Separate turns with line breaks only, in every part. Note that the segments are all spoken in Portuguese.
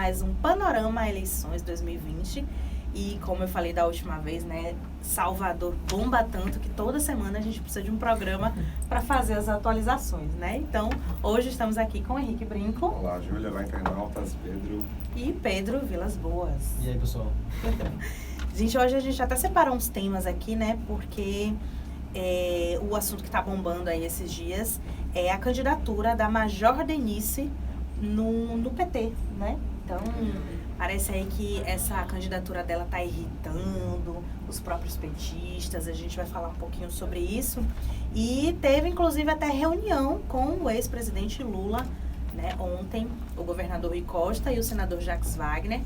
mais um Panorama Eleições 2020. E como eu falei da última vez, né, Salvador bomba tanto que toda semana a gente precisa de um programa para fazer as atualizações, né? Então, hoje estamos aqui com o Henrique Brinco.
Olá, Júlia, lá internautas, Pedro.
E Pedro Vilas Boas.
E aí, pessoal?
Gente, hoje a gente até separou uns temas aqui, né? Porque o assunto que está bombando aí esses dias é a candidatura da Major Denise no PT, né? Então, parece aí que essa candidatura dela está irritando os próprios petistas. A gente vai falar um pouquinho sobre isso. E teve, inclusive, até reunião com o ex-presidente Lula, né? Ontem, o governador Rui Costa e o senador Jacques Wagner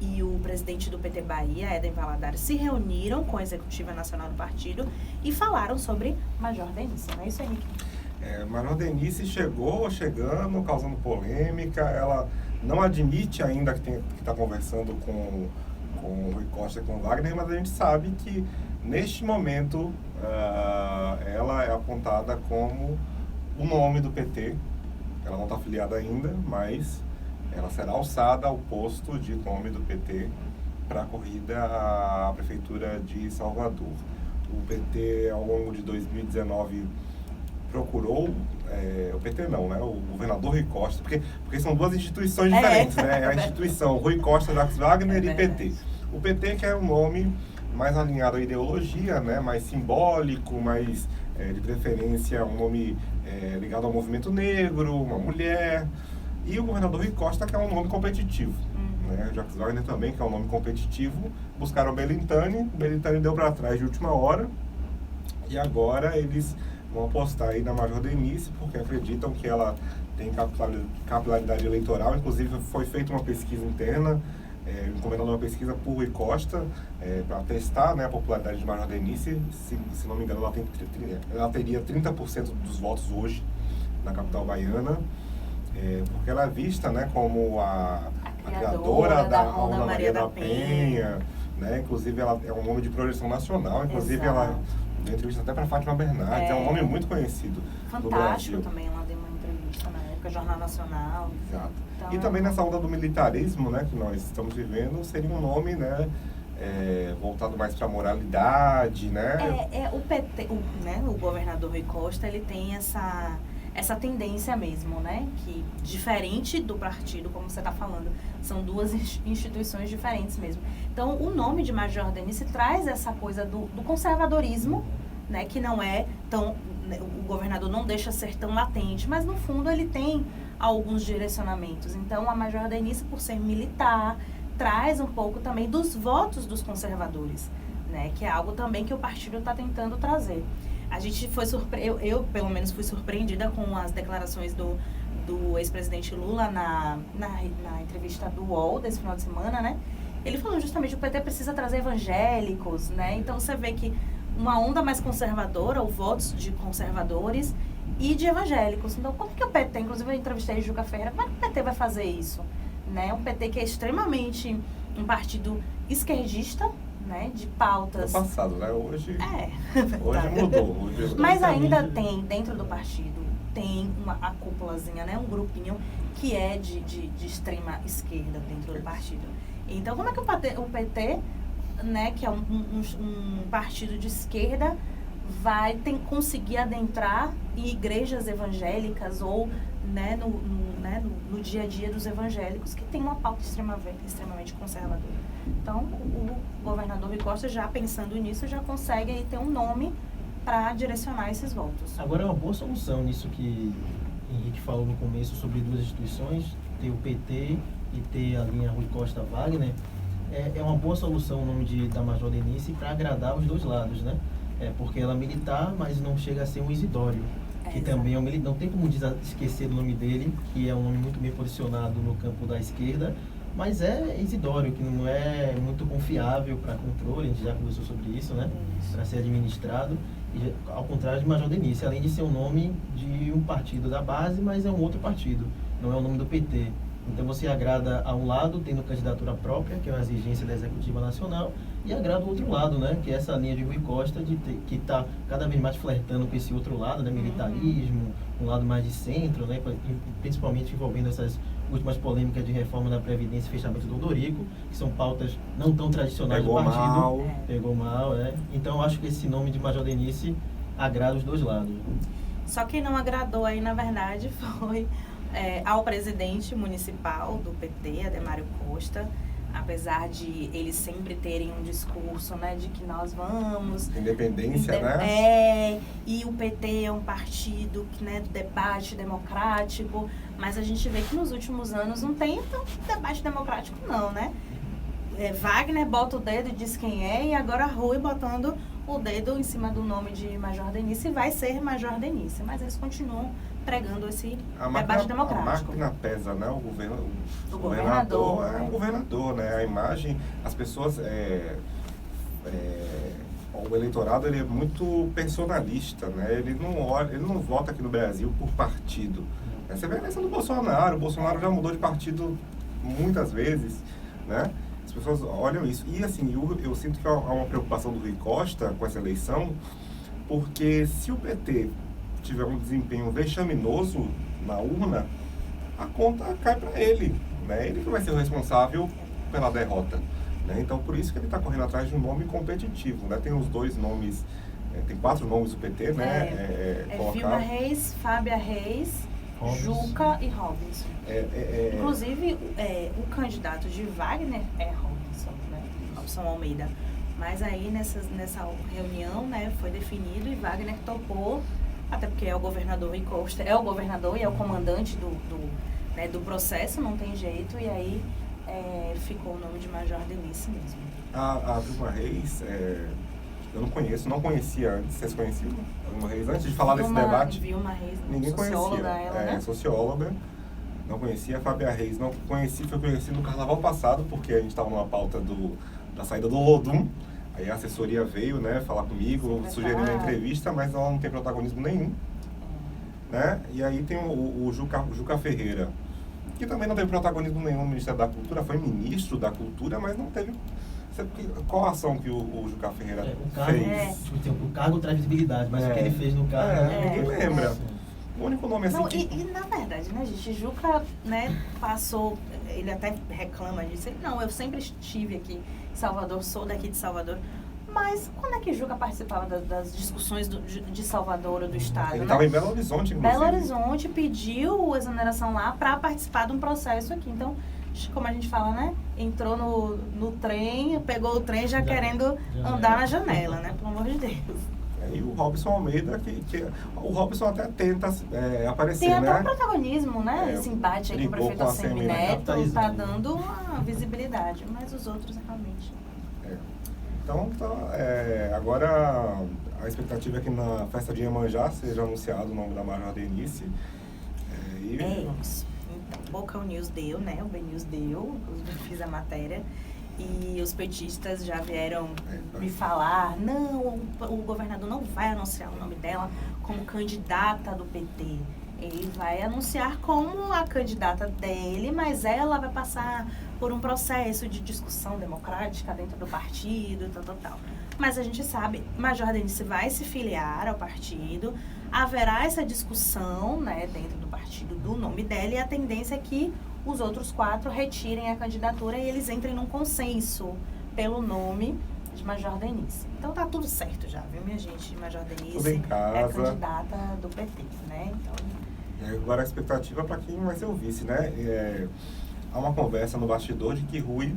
e o presidente do PT Bahia, Éder Valadares, se reuniram com a executiva nacional do partido e falaram sobre Major Denise. Não é isso, Henrique?
Major Denise chegando, causando polêmica. Ela não admite ainda que está conversando com o Rui Costa e com o Wagner, mas a gente sabe que, neste momento, ela é apontada como o nome do PT. Ela não está afiliada ainda, mas ela será alçada ao posto de nome do PT para a corrida à Prefeitura de Salvador. O PT, ao longo de 2019, procurou, o PT não, né? O governador Rui Costa, porque são duas instituições diferentes, né? A instituição Rui Costa, Jacques Wagner e PT. O PT que é um nome mais alinhado à ideologia, né? Mais simbólico, mais, de preferência, um nome ligado ao movimento negro, uma mulher. E o governador Rui Costa, que é um nome competitivo. Né? Jacques Wagner também, que é um nome competitivo. Buscaram Belintani deu para trás de última hora. E agora eles vão apostar aí na Major Denise, porque acreditam que ela tem capilaridade eleitoral. Inclusive, foi feita uma pesquisa interna, encomendada uma pesquisa por Rui Costa, para testar, né, a popularidade de Major Denise. Se não me engano, ela teria 30% dos votos hoje na capital baiana, porque ela é vista, né, como a criadora da Ronda Maria da Penha, né? Inclusive, ela é um nome de projeção nacional. Inclusive, ela deu entrevista até para Fátima Bernardes, é um nome muito conhecido.
Fantástico também, ela deu uma entrevista na época, Jornal Nacional.
Exato.
Então,
e também nessa onda do militarismo, né, que nós estamos vivendo, seria um nome, né, voltado mais para a moralidade, né?
O PT, o governador Rui Costa, ele tem essa tendência mesmo, né? Que, diferente do partido, como você está falando, são duas instituições diferentes mesmo. Então, o nome de Major Denise traz essa coisa do conservadorismo, né? Que não é tão... O governador não deixa ser tão latente, mas, no fundo, ele tem alguns direcionamentos. Então, a Major Denise, por ser militar, traz um pouco também dos votos dos conservadores, né? Que é algo também que o partido está tentando trazer. A gente foi eu pelo menos fui surpreendida com as declarações do ex-presidente Lula na entrevista do UOL desse final de semana, né? Ele falou justamente que o PT precisa trazer evangélicos, né? Então você vê que uma onda mais conservadora, ou votos de conservadores e de evangélicos. Então como que o PT, inclusive eu entrevistei Juca Ferreira, como é que o PT vai fazer isso? Né? Um PT que é extremamente um partido esquerdista, né, de pautas...
No passado, né? Hoje
hoje
mudou.
Mas ainda tem, dentro do partido, tem a cúpulazinha, né, um grupinho que é de extrema esquerda dentro do partido. Então, como é que o PT, né, que é um partido de esquerda, vai conseguir adentrar em igrejas evangélicas ou, né, no dia a dia dos evangélicos, que tem uma pauta extremamente conservadora. Então, o governador Rui Costa, já pensando nisso, já consegue aí ter um nome para direcionar esses votos.
Agora, é uma boa solução nisso que Henrique falou no começo sobre duas instituições, ter o PT e ter a linha Rui Costa-Wagner. É uma boa solução o nome da Major Denise para agradar os dois lados, né? Porque ela é militar, mas não chega a ser um Isidório, que também é um militar. Não tem como esquecer do nome dele, que é um nome muito bem posicionado no campo da esquerda, mas é Isidório, que não é muito confiável para controle, a gente já conversou sobre isso, né? Para ser administrado, e, ao contrário de Major Denise, além de ser um nome de um partido da base, mas é um outro partido, não é o nome do PT. Então você agrada a um lado, tendo candidatura própria, que é uma exigência da Executiva Nacional, e agrada o outro lado, né? Que é essa linha de Rui Costa, que está cada vez mais flertando com esse outro lado, né? Militarismo, um lado mais de centro, né? Principalmente envolvendo essas últimas polêmicas de reforma da Previdência e fechamento do Odorico, que são pautas não tão tradicionais do partido. Pegou mal, Então, eu acho que esse nome de Major Denise agrada os dois lados.
Só quem não agradou aí, na verdade, foi ao presidente municipal do PT, Ademário Costa, apesar de eles sempre terem um discurso, né, de que nós vamos...
Independência, né?
E o PT é um partido, né, do debate democrático, mas a gente vê que nos últimos anos não tem tanto debate democrático não, né? Wagner bota o dedo e diz quem é, e agora Rui botando o dedo em cima do nome de Major Denise, vai ser Major Denise, mas eles continuam pregando esse debate democrático.
A máquina pesa, né? O governador é um governador, né? A imagem, as pessoas... o eleitorado, ele é muito personalista, né? Ele não vota aqui no Brasil por partido. Você vê a eleição do Bolsonaro, o Bolsonaro já mudou de partido muitas vezes, né? As pessoas olham isso. E assim, eu sinto que há uma preocupação do Rui Costa com essa eleição, porque se o PT tiver um desempenho vexaminoso na urna, a conta cai para ele, né? Ele que vai ser o responsável pela derrota, né? Então, por isso que ele está correndo atrás de um nome competitivo, né? Tem os dois nomes, tem 4 nomes do PT, né?
Vilma Reis, Fábia Reis, Juca e Robinson. Inclusive, o candidato de Wagner é Robinson, né? Robinson Almeida. Mas aí, nessa reunião, né, foi definido e Wagner topou, até porque é o governador Rui Costa, é o governador e é o comandante do processo, não tem jeito, e aí ficou o nome de Major Denise mesmo.
A Vilma Reis, eu não conhecia antes, vocês conheciam a Vilma Reis? Antes de falar desse debate,
Vilma Reis,
ninguém
socióloga
conhecia.
Ela, né?
Socióloga, não conhecia. A Fábia Reis, não conheci, foi conhecido no carnaval passado, porque a gente estava numa pauta da saída do Lodum. Aí a assessoria veio, né, falar comigo, sugerindo uma entrevista, mas ela não tem protagonismo nenhum, né? E aí tem o Juca Ferreira, que também não teve protagonismo nenhum no Ministério da Cultura, foi ministro da Cultura, mas não teve... Qual a ação que o Juca Ferreira fez?
O cargo traz visibilidade, mas o que ele fez no cargo...
Ninguém lembra. O único nome assim...
Não, e na verdade, né, gente, Juca, né, passou... Ele até reclama disso. Não, eu sempre estive aqui em Salvador, sou daqui de Salvador. Mas quando é que Juca participava das discussões de Salvador ou do Estado?
Ele estava em Belo Horizonte, inclusive.
Belo Horizonte pediu exoneração lá para participar de um processo aqui. Então, como a gente fala, né? Entrou no trem, pegou o trem já querendo andar na janela, né? Pelo amor de Deus.
E o Robson Almeida, o Robson até tenta aparecer,
tem
né?
até um protagonismo, né? Esse embate aí com o prefeito Assemineto está dando uma visibilidade, mas os outros realmente...
Então, agora a expectativa é que na festa de Iemanjá seja anunciado o nome da Major Denise.
Isso. Então, Boca News deu, né? O BNews deu, eu fiz a matéria. E os petistas já vieram me falar, não, o governador não vai anunciar o nome dela como candidata do PT. Ele vai anunciar como a candidata dele, mas ela vai passar por um processo de discussão democrática dentro do partido, tal. Mas a gente sabe, Major Denise vai se filiar ao partido, haverá essa discussão, né, dentro do partido do nome dela, e a tendência é que os outros 4 retirem a candidatura e eles entrem num consenso pelo nome de Major Denise. Então tá tudo certo já, viu, minha gente? Major Denise é a candidata do PT, né? Então...
Agora a expectativa para quem vai ser o vice, né? Há uma conversa no bastidor de que Rui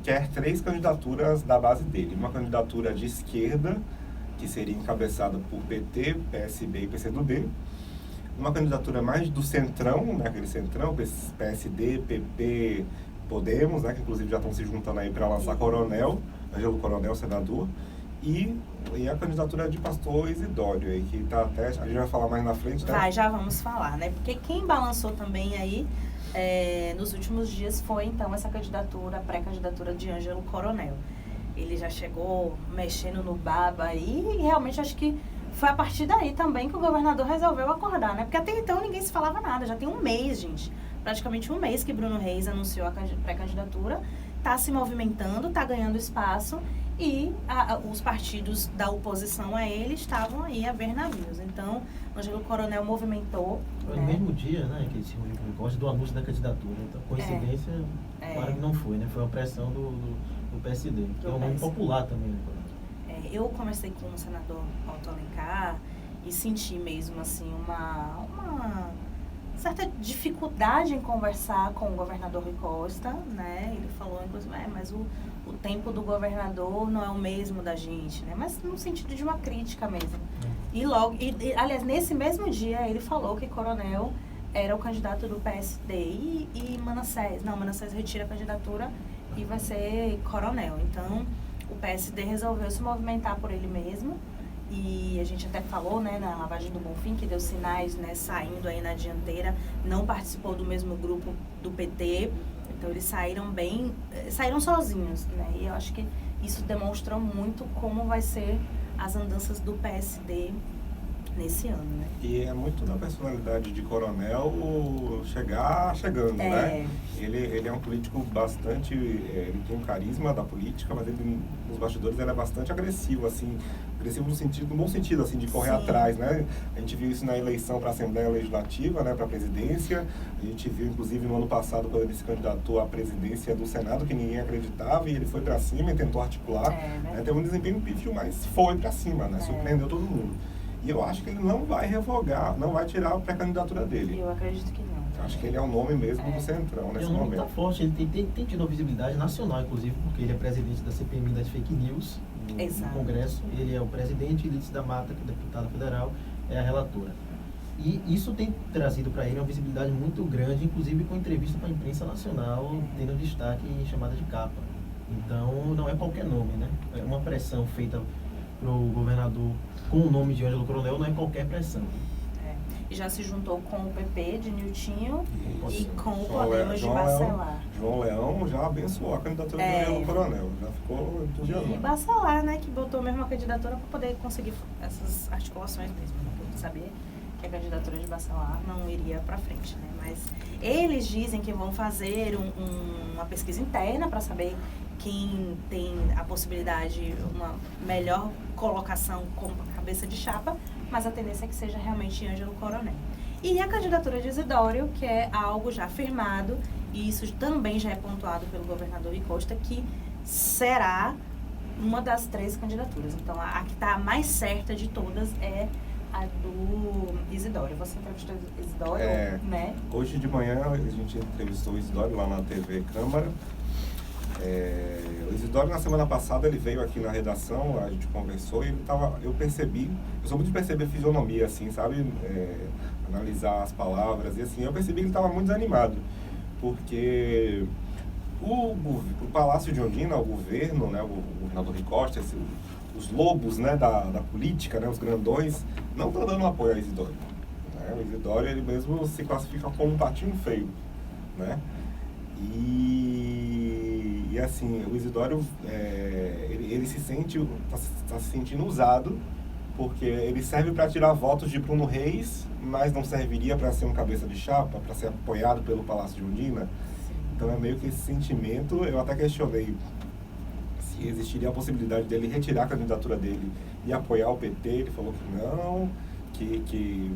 quer 3 candidaturas da base dele. Uma candidatura de esquerda, que seria encabeçada por PT, PSB e PCdoB. Uma candidatura mais do centrão, né? Aquele centrão, PSD, PP, Podemos, né? Que inclusive já estão se juntando aí para lançar Coronel, Ângelo Coronel, senador. E a candidatura de pastor Isidório, aí, que tá até, a gente vai falar mais na frente, né?
Já vamos falar, né? Porque quem balançou também aí nos últimos dias foi, então, essa candidatura, a pré-candidatura de Ângelo Coronel. Ele já chegou mexendo no baba aí e realmente acho que foi a partir daí também que o governador resolveu acordar, né? Porque até então ninguém se falava nada, já tem um mês, gente. Praticamente um mês que Bruno Reis anunciou a pré-candidatura, tá se movimentando, tá ganhando espaço. e os partidos da oposição a ele estavam aí a ver navios. Então, Ângelo Coronel movimentou.
Foi no mesmo dia, né, que ele se reuniu com o Rui Costa do anúncio da candidatura. Então, coincidência, claro que não foi, né? Foi uma pressão do PSD, que é um nome popular também, né?
Eu conversei com o senador Otto Alencar e senti mesmo, assim, uma certa dificuldade em conversar com o governador Rui Costa, né? Ele falou, inclusive, mas o tempo do governador não é o mesmo da gente, né? Mas no sentido de uma crítica mesmo. Aliás, nesse mesmo dia, ele falou que Coronel era o candidato do PSD e Manassés retira a candidatura e vai ser Coronel. Então, o PSD resolveu se movimentar por ele mesmo. E a gente até falou, né, na lavagem do Bonfim, que deu sinais, né, saindo aí na dianteira, não participou do mesmo grupo do PT, então eles saíram sozinhos, né, e eu acho que isso demonstrou muito como vai ser as andanças do PSD nesse ano, né.
E é muito da personalidade de Coronel chegando, né? Ele é um político bastante, ele tem um carisma da política, mas ele, nos bastidores, ele é bastante agressivo, assim, no bom sentido, assim, de correr atrás, né? A gente viu isso na eleição para a Assembleia Legislativa, né, para a presidência. A gente viu, inclusive, no ano passado, quando ele se candidatou à presidência do Senado, que ninguém acreditava, e ele foi para cima e tentou articular. Teve um desempenho pífio, mas foi para cima, né? Surpreendeu todo mundo. E eu acho que ele não vai revogar, não vai tirar a pré-candidatura dele.
Eu acredito que não.
Acho que ele é o nome mesmo do Centrão nesse momento.
Ele está forte, ele tem tido uma visibilidade nacional, inclusive, porque ele é presidente da CPMI das fake news no Congresso. Ele é o presidente e Lídice da Mata, que é deputada federal, é a relatora. E isso tem trazido para ele uma visibilidade muito grande, inclusive com entrevista para a imprensa nacional, tendo destaque em chamada de capa. Então, não é qualquer nome, né? É uma pressão feita para o governador com o nome de Ângelo Coronel, não é qualquer pressão.
E já se juntou com o PP de Niltinho e com o Podemos de Bacelar.
João Leão já abençoou a candidatura do Ângelo Coronel, já ficou entusiasmado.
E Bacelar, né, que botou mesmo a candidatura para poder conseguir essas articulações mesmo, por saber que a candidatura de Bacelar não iria para frente, né? Mas eles dizem que vão fazer uma pesquisa interna para saber quem tem a possibilidade, uma melhor colocação como cabeça de chapa, mas a tendência é que seja realmente Ângelo Coronel. E a candidatura de Isidório, que é algo já afirmado, e isso também já é pontuado pelo governador Rui Costa, que será uma das 3 candidaturas. Então, a que está mais certa de todas é a do Isidório. Você entrevistou Isidório, né?
Hoje de manhã a gente entrevistou o Isidório lá na TV Câmara. O Isidório, na semana passada, ele veio aqui na redação, a gente conversou e eu sou muito de perceber a fisionomia, assim, sabe? Analisar as palavras e assim, eu percebi que ele estava muito desanimado, porque o Palácio de Ondina, o governo, né, o governador Rui Costa, os lobos, né, da política, né, os grandões, não estão dando apoio ao Isidório. Né? O Isidório, ele mesmo se classifica como um patinho feio, né? E assim, o Isidório, ele está se sentindo usado, porque ele serve para tirar votos de Bruno Reis, mas não serviria para ser um cabeça de chapa, para ser apoiado pelo Palácio de Ondina. Então é meio que esse sentimento. Eu até questionei se existiria a possibilidade dele retirar a candidatura dele e apoiar o PT. Ele falou que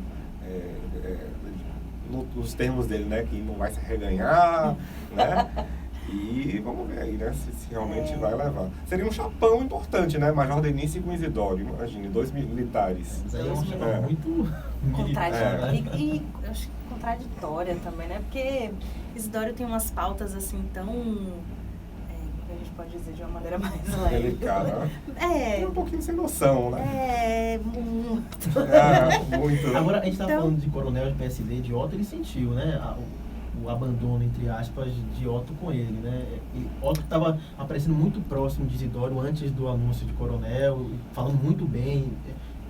não, nos termos dele, né, que não vai se reganhar, né? E vamos ver aí, né, se realmente vai levar. Seria um chapão importante, né? Major Denise com Isidório, imagine, 2 militares.
Mas aí é um chapão muito
contraditória. E eu acho que contraditória também, né? Porque Isidório tem umas pautas assim tão... a gente pode dizer de uma maneira mais leve.
Delicada. É um pouquinho sem noção, né?
Muito.
Muito.
Agora, a gente estava falando de Coronel, de PSD, de Otto, ele sentiu, né? O abandono, entre aspas, de Otto com ele, né? E Otto estava aparecendo muito próximo de Isidório antes do anúncio de Coronel, falando muito bem.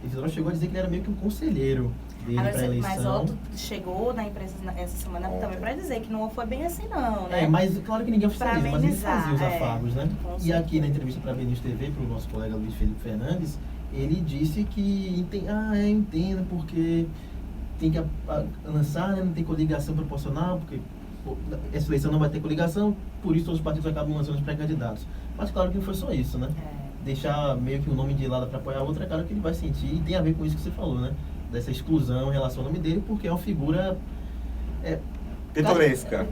Isidório chegou a dizer que ele era meio que um conselheiro dele para a eleição.
Mas Otto chegou na imprensa essa semana também para dizer que não foi bem assim não, né?
Mas claro que ninguém oficializa, mas ele fazia os afagos, né?
E
aqui na entrevista para a BNews TV, para o nosso colega Luiz Felipe Fernandes, ele disse que entendo porque tem que lançar, né? Não tem coligação proporcional, porque essa eleição não vai ter coligação, por isso todos os partidos acabam lançando os pré-candidatos. Mas claro que não foi só isso, né? deixar meio que o nome de lado para apoiar a outra, cara, que ele vai sentir, e tem a ver com isso que você falou, né? Dessa exclusão em relação ao nome dele, porque é uma figura...
Pitoresca.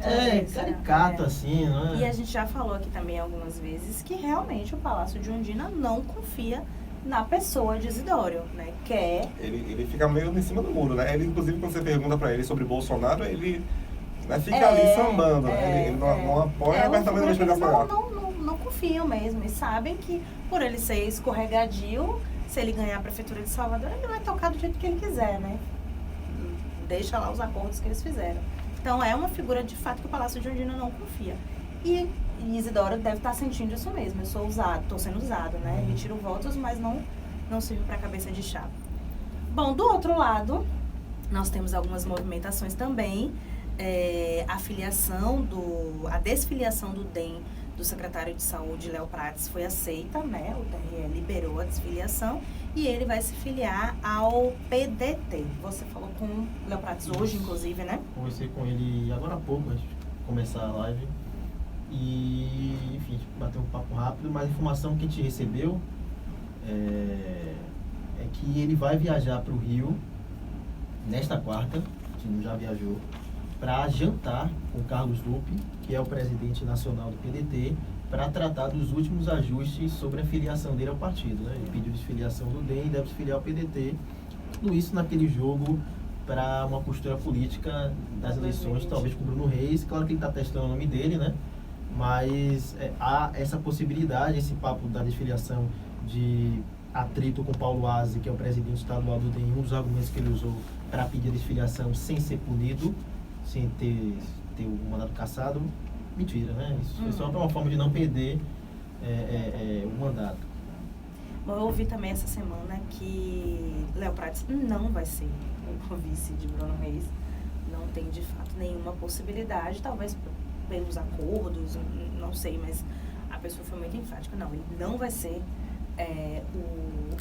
Caricato, assim, não é?
E a gente já falou aqui também algumas vezes que realmente o Palácio de Ondina não confia na pessoa de Isidório, né?
Ele fica meio em cima do muro, né? Ele, inclusive, quando você pergunta pra ele sobre Bolsonaro, ele fica ali sambando, né? Ele não apoia abertamente
eles
para apoiar.
não confiam mesmo, e sabem que por ele ser escorregadio, se ele ganhar a Prefeitura de Salvador, ele vai tocar do jeito que ele quiser, né? Deixa lá os acordos que eles fizeram. Então é uma figura de fato que o Palácio de Ondina não confia. E Isidoro deve estar sentindo isso mesmo. Eu sou usado, estou sendo usado, né? Retiro votos, mas não sirvo para cabeça de chapa. Bom, do outro lado, nós temos algumas movimentações também. A desfiliação do DEM do secretário de Saúde, Léo Prates, foi aceita, né? O TRE liberou a desfiliação e ele vai se filiar ao PDT. Você falou com o Léo Prates hoje, inclusive, né?
Conversei com ele agora há pouco, antes de começar a live. E, enfim, bateu um papo rápido, mas a informação que a gente recebeu é que ele vai viajar para o Rio nesta quarta, que já viajou, para jantar com Carlos Lupe, que é o presidente nacional do PDT, para tratar dos últimos ajustes sobre a filiação dele ao partido, né? Ele pediu desfiliação do DEM e deve se filiar ao PDT. Tudo isso naquele jogo para uma postura política das eleições, talvez com o Bruno Reis. Claro que ele está testando o nome dele, né? Mas há essa possibilidade, esse papo da desfiliação de atrito com Paulo Aze, que é o presidente estadual do DEM, um dos argumentos que ele usou para pedir a desfiliação sem ser punido, sem ter o mandato cassado. Mentira, né? Isso é só uma forma de não perder o mandato.
Bom, eu ouvi também essa semana que Léo Prates não vai ser o vice de Bruno Reis. Não tem, de fato, nenhuma possibilidade, talvez pelos acordos, não sei, mas a pessoa foi muito enfática. Não, ele não vai ser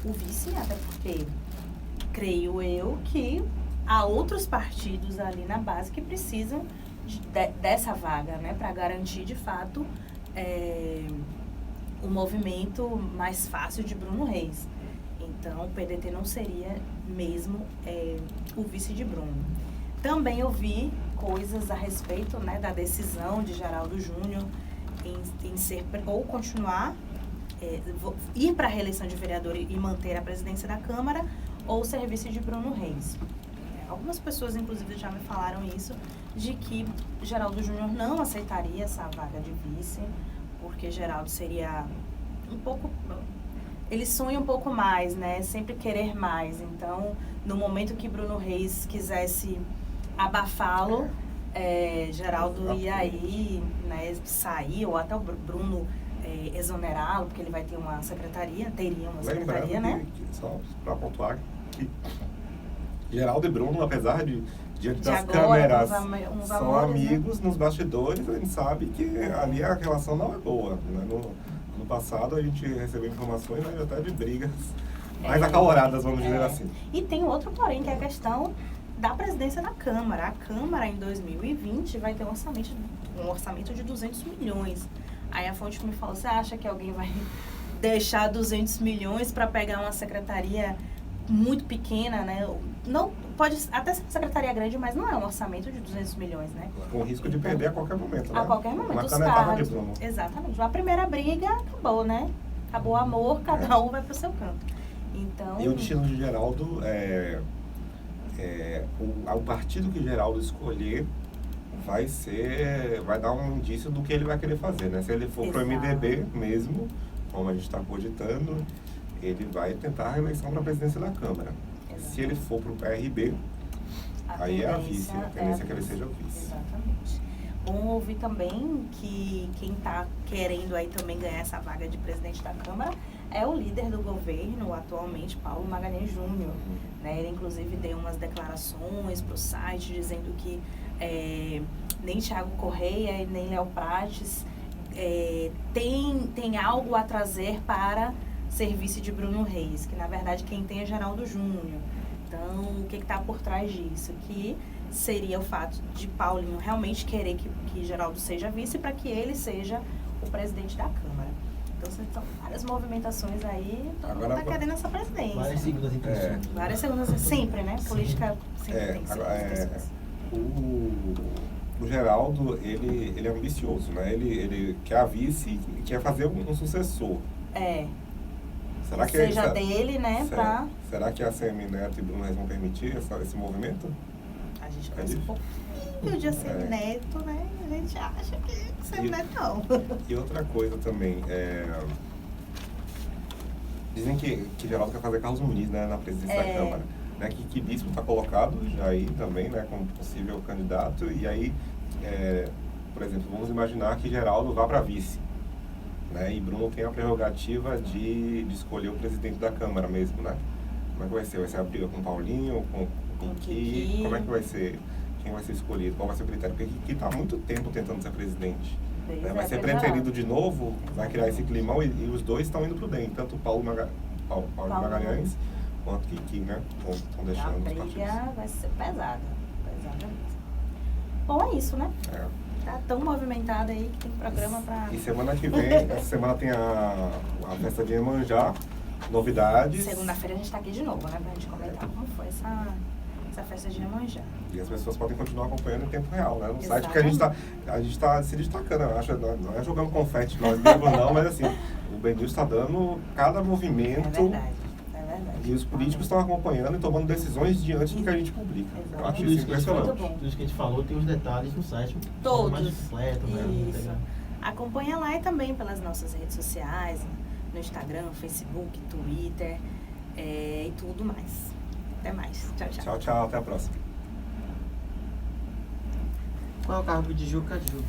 o vice, até porque creio eu que há outros partidos ali na base que precisam dessa vaga, né, para garantir, de fato, o movimento mais fácil de Bruno Reis. Então, o PDT não seria mesmo o vice de Bruno. Também eu vi coisas a respeito, né, da decisão de Geraldo Júnior em ser, ou continuar, ir para a reeleição de vereador e manter a presidência da Câmara, ou ser vice de Bruno Reis. Algumas pessoas, inclusive, já me falaram isso, de que Geraldo Júnior não aceitaria essa vaga de vice, porque Geraldo seria um pouco... Ele sonha um pouco mais, né? Sempre querer mais. Então, no momento que Bruno Reis quisesse abafá-lo, Geraldo ia aí, né, sair, ou até o Bruno exonerá-lo, porque ele vai ter uma secretaria, teria uma secretaria, né?
Só para pontuar que Geraldo e Bruno, apesar de diante das
agora,
câmeras,
amores,
são amigos, né? Nos bastidores, a gente sabe que ali a relação não é boa, né? No passado a gente recebeu informações, né, até de brigas mais acaloradas, vamos dizer assim.
E tem outro porém, que é a questão da presidência da Câmara. A Câmara, em 2020, vai ter um orçamento de 200 milhões. Aí a fonte me falou, você acha que alguém vai deixar 200 milhões para pegar uma secretaria muito pequena, né? Não, pode até ser uma secretaria grande, mas não é um orçamento de 200 milhões, né?
Com risco de perder a qualquer momento, né?
A qualquer momento,
uma
os
canetada
cargos.
de Bruno.
Exatamente. A primeira briga acabou, né? Acabou o amor, cada um vai pro seu canto. Então...
E o destino de Geraldo, o partido que Geraldo escolher vai dar um indício do que ele vai querer fazer, né? Se ele for para o MDB mesmo, como a gente está cogitando, ele vai tentar a reeleição para a presidência da Câmara. Exatamente. Se ele for para o PRB, aí é a vice, a tendência é que ele seja o vice.
Exatamente. Bom ouvir também que quem está querendo aí também ganhar essa vaga de presidente da Câmara é o líder do governo atualmente, Paulo Magalhães Júnior. Né? Ele, inclusive, deu umas declarações para o site dizendo que nem Thiago Correia e nem Léo Prates tem algo a trazer para ser vice de Bruno Reis, que na verdade quem tem é Geraldo Júnior. Então, o que está por trás disso? Que seria o fato de Paulinho realmente querer que Geraldo seja vice para que ele seja o presidente da Câmara. Então, são várias movimentações aí, todo mundo
Agora,
está querendo essa presidência.
Várias segundas intenções.
Várias segundas, sempre, né? Política sempre tem segundas intenções.
O Geraldo, ele é ambicioso, né? Ele quer a vice e quer fazer um sucessor. Será que
seja dele, né?
Será que a ACM Neto e Bruno Reis vão permitir esse movimento?
A gente conhece um pouquinho de ACM Neto, né? A gente acha que ACM Neto não.
E outra coisa também, dizem que Geraldo quer fazer Carlos Muniz, né, na presidência da Câmara. Né, que Bispo está colocado já aí também, né, como possível candidato. E aí, por exemplo, vamos imaginar que Geraldo vá para vice. Né, e Bruno tem a prerrogativa de escolher o presidente da Câmara mesmo, né? Como é que vai ser? Vai ser a briga com o Paulinho, com o Kiki? Como é que vai ser? Quem vai ser escolhido? Qual vai ser o critério? Porque Kiki está há muito tempo tentando ser presidente. Né? Vai ser preterido de novo, vai criar esse climão e os dois estão indo pro DEM. Tanto Paulo Magalhães quanto Kiki, né? Estão deixando os partidos.
A briga vai ser pesada. Pesada mesmo. Bom, é isso, né? Tá tão movimentado aí que tem programa pra...
E semana que vem, essa semana tem a festa de Iemanjá, novidades.
Segunda-feira a gente tá aqui de novo, né? Pra gente comentar como foi essa festa de Iemanjá.
E as pessoas podem continuar acompanhando em tempo real, né? No site,
Exatamente.
porque a gente tá se destacando, eu acho, não é jogando confete nós mesmos não, mas assim, o BNews está dando cada movimento.
É verdade.
E os políticos estão acompanhando e tomando decisões diante do que a gente publica. Eu acho isso impressionante.
Tudo isso que a gente falou tem os detalhes no site.
Todos.
Mais completo, né?
Isso. Acompanha lá e também pelas nossas redes sociais, no Instagram, Facebook, Twitter e tudo mais. Até mais. Tchau, tchau.
Tchau, tchau. Até a próxima.
Qual é o cargo de Juca Ju?